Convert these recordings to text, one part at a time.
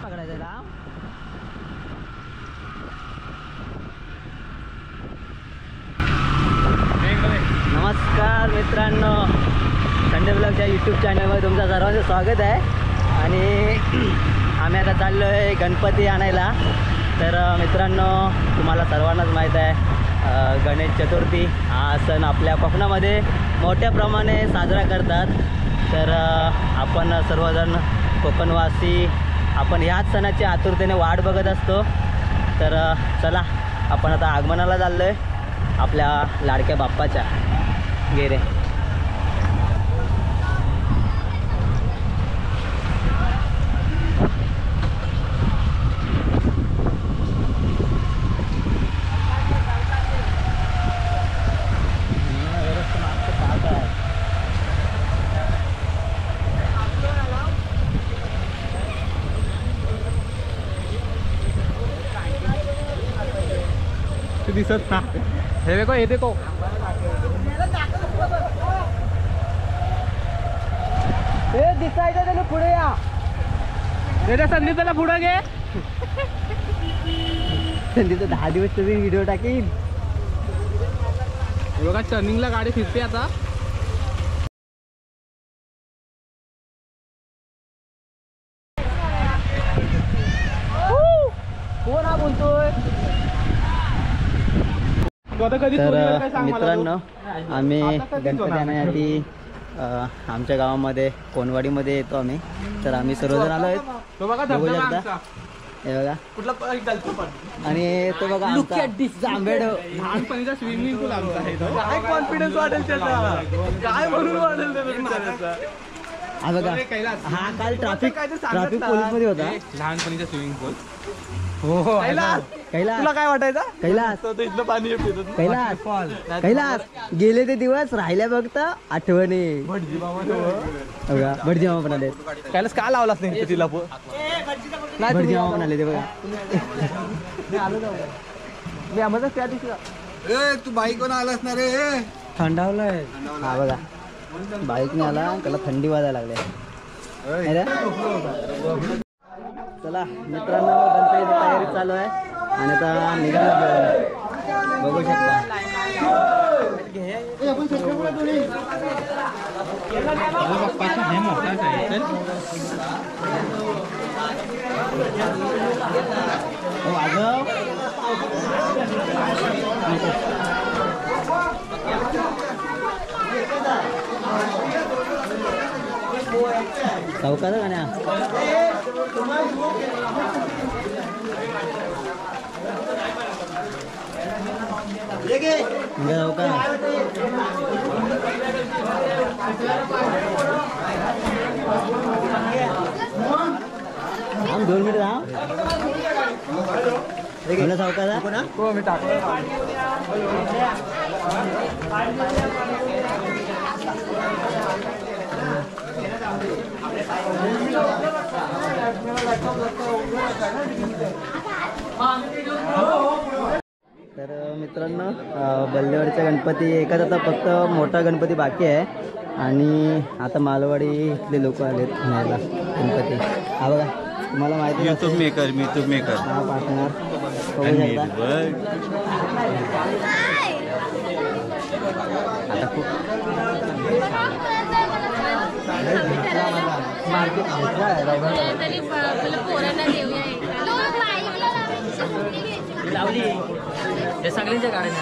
पकडायचं लांब. नमस्कार मित्रांनो, संडे ब्लॉगच्या यूट्यूब चॅनलमध्ये तुमचं सर्वांचं स्वागत आहे. आणि आम्ही आता चाललो आहे गणपती आणायला. तर मित्रांनो, तुम्हाला सर्वांनाच माहीत आहे गणेश चतुर्थी हा सण आपल्या कोकणामध्ये मोठ्या प्रमाणे साजरा करतात. तर आपण सर्वजण कोकणवासी आपण ह्याच सणाची आतुरतेने वाट बघत असतो. तर चला, आपण आता आगमनाला चाललो आहे आपल्या लाडक्या बाप्पाच्या गेरे. दिसत ना, हे देखो हे देखो. हे दिसायचं त्याला पुढे या. त्याच्या संधीला पुढे घे. संधीचं 10 दिवस तुम्ही व्हिडिओ टाकीन. बघा टर्निंगला गाडी फिरते आता. कोण हा बोलतोय? तर मित्रांनो, आम्ही गणपती आणण्यासाठी आमच्या गावामध्ये कोणवाडीमध्ये येतो आम्ही. तर आम्ही सर्वजण आलो आहेत. बघू शकता, हे बघा. आणि तो बघा जांभेड लहानपणीचा स्विमिंग पूल आमचा आहे. काय कॉन्फिडन्स वाटेल त्याचा, काय म्हणून वाटेल त्याचा. हा बघा, हा काल ट्रॅफिक पोलीस मध्ये होता. लहानपणीचा स्विमिंग पूल. हो कैलास, तुला काय वाटायचं? कैलास इथलं पाणी कैलास कैलास गेले ते दिवस राहिल्या फक्त आठवणी. भटजी मामा पण आले. कैलास का लावलाच नाही तिला? भटजी मामा पण आले ते बघा. मी आम्हाला त्या दिवशी तू बाईक वर आलास ना रे. थंडावलंय. हा बघा, बाईकने आला, त्याला थंडी वाजायला लागली. चला मित्रांनो, गणपतीची तयारी चालू आहे आणि आता निघाला. बघू शकता. चौकात गाण्या हम 2 मिनिट राहा. चौकात हो मी टाकतो. तर मित्रांनो, बल्लेवाडीचा गणपती एकाच, आता फक्त मोठा गणपती बाकी आहे. आणि आता मालवाडी इथले लोक आलेत न्यायला गणपती. हा बघा, तुम्हाला माहिती आहे यूट्यूब मेकर हा पार्टनर. आता खूप लावली हे सगळ्यांच्या गाड्या.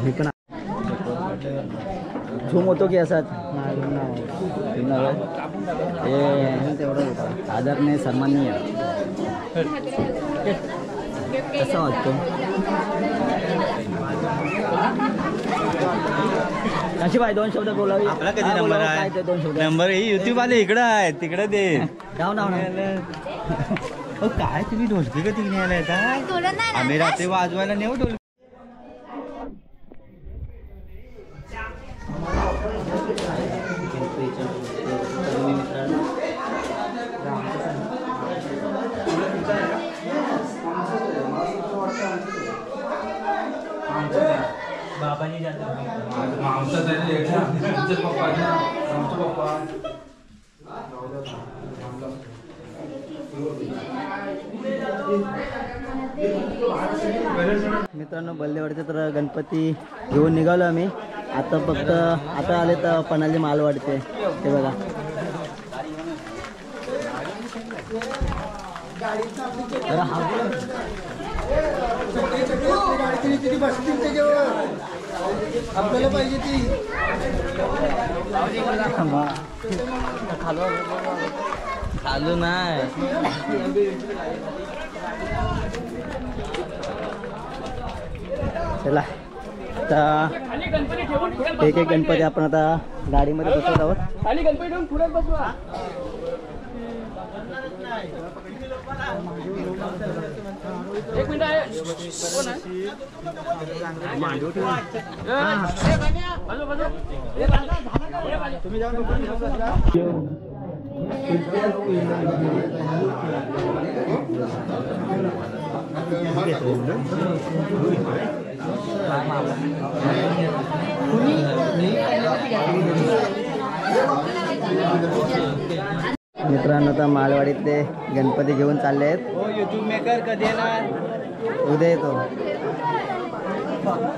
मी पण झूम होतो की असाच तेवढं आदरणीय सन्माननीय असं वाटतो. कशी बाय 2 शब्द बोलावी. आपला कधी नंबर आहे? 2 शब्द नंबर युट्यूब आले इकडं आहे, तिकडे दे. जाऊ ना. काय तुम्ही ढोलकी का तिकडे आलाय का? आम्ही रात्री वाजवायला नेऊ ढोलकी. बाबांनी मित्रांनो बल्लेवाडीचा तर गणपती घेऊन निघालो आम्ही. आता फक्त आता आले तर पणाली मालवाडीचे ते बघा. आपल्याला पाहिजे ती चालू नाही. चला आता एक एक गणपती आपण आता गाडीमध्ये बसवत आहोत. खाली गणपती ठेवून पुढे बसवा. एक मिनिट आहे. कोण आहे? तुम्ही जाऊन मित्रांनो आता मालवाडीतले गणपती घेऊन चालले आहेत. युट्यूब मेकर कधी येणार? उद्या येतो.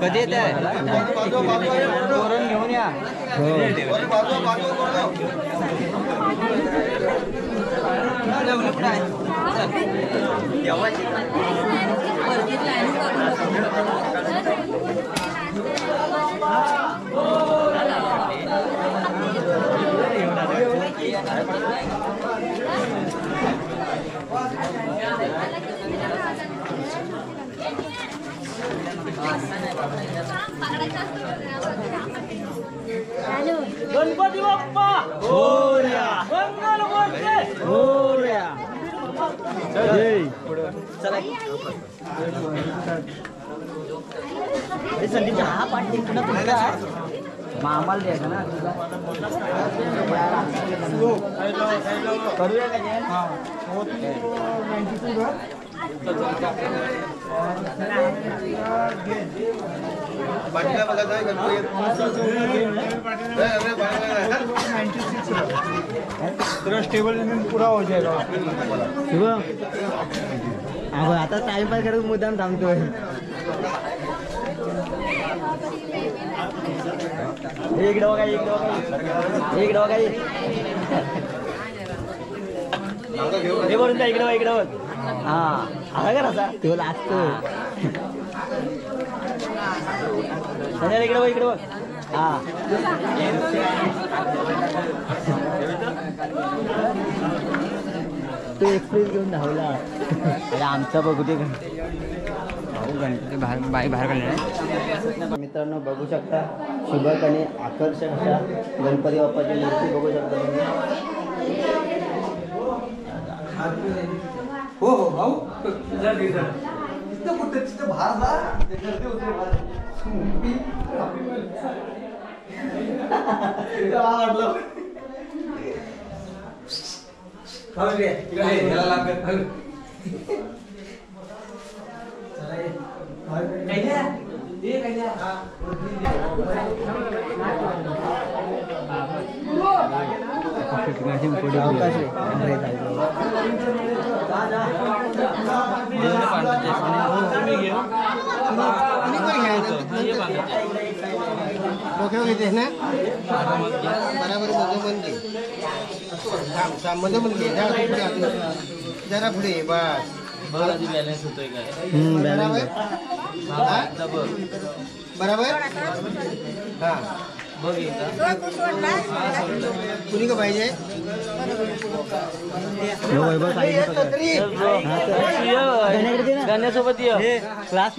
कधी येत आहे? घेऊन या. गणपती बाप्पा मोरया. मंगल मूर्ती. मोरया. जय. चला संदीपचा हा पाठी पुन्हा तुमचा मामाला द्यायचा ना. करूया का जे? टेबल पूरा हो जाएगा. अहो आता टाइमपास करत मुद्दाम थांबतोय. एक डबा काही एक डबा काही हे भरून द्या. इकडं हा आला का रसा तो लास्ट. इकडं बघ हा. तो एक्सप्रेस घेऊन धावला. अरे आमचा बघू ते गणपती बाहेर काढले. मित्रांनो बघू शकता सुबक आणि आकर्षक अशा गणपती बाप्पाची मूर्ती बघू शकता तुम्ही. हो हो भाऊ जरा पुढे बस बॅलन्स होतोय काय बरोबर हा कुणी का पाहिजे गाण्यासोबत क्लास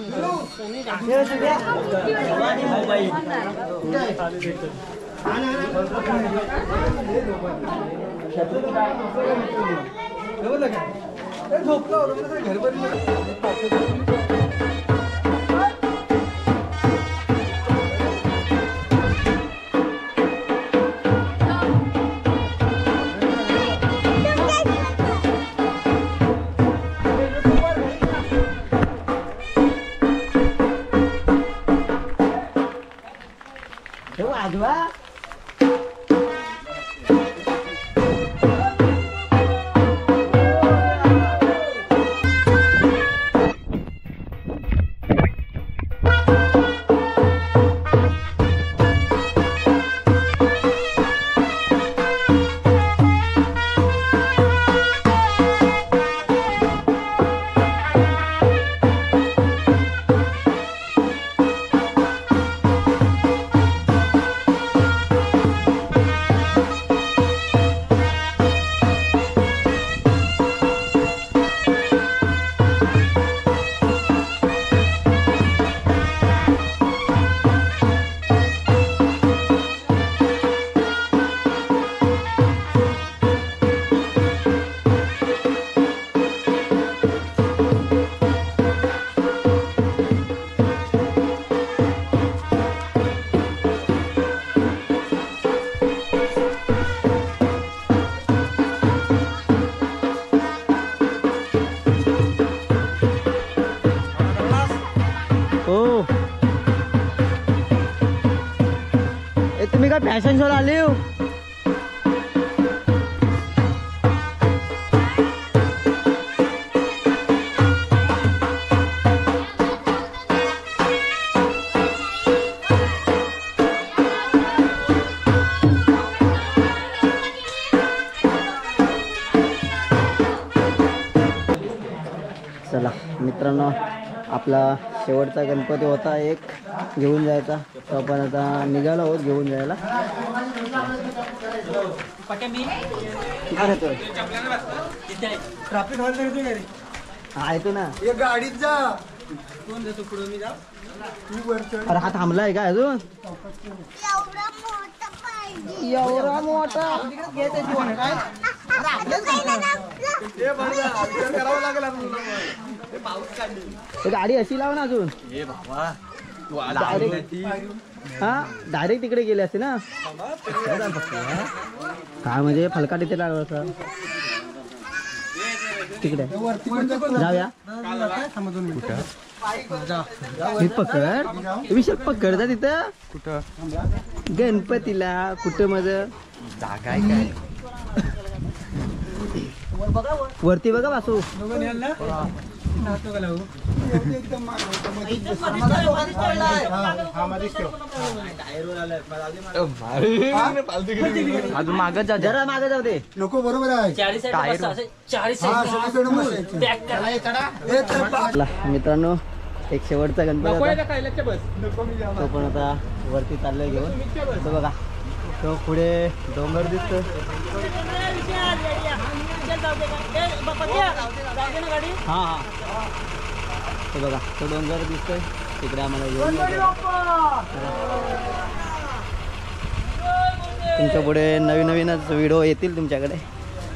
हे वाजवा. हो तुम्ही काय फॅशन शोला आले हो? चला मित्रांनो, आपला शेवटचा गणपती होता एक घेऊन जायचा, तो आपण आता निघालो आहोत घेऊन जायला. ट्रॅफिक व्हायला येते गाडी. हा येतो ना. एक गाडीत जा. कोण जातो पुढे? मी जा. तू वर चढ. अरे हा थांबलाय का अजून? एवढा मोठा हे बघ ना, विचार करावा लागेल आपल्याला. हे पाऊस काढली. गाडी अशी लाव ना अजून. हे बाबा हा डायरेक्ट तिकडे गेले असते ना. काय म्हणजे फलकाट इथे लागला होता तिकडे. जाऊया. हे पकड विशाल, पकड जा तिथं. कुठं गणपतीला कुठं माझं जागा आहे काय? वरती बघा वासू. अजून मागत जा जरा मागे जाऊ दे. नको, बरोबर आहे. 40 चला, मित्रांनो एक शेवटचा गणपती होता. तो पण आता वरती चाललोय घेऊन. तो बघा, तो पुढे डोंगर दिसतो. हा हा, तो बघा तो डोंगर दिसतोय तिकडे आम्हाला घेऊन तुमच्या पुढे नवीन नवीनच व्हिडिओ येतील तुमच्याकडे.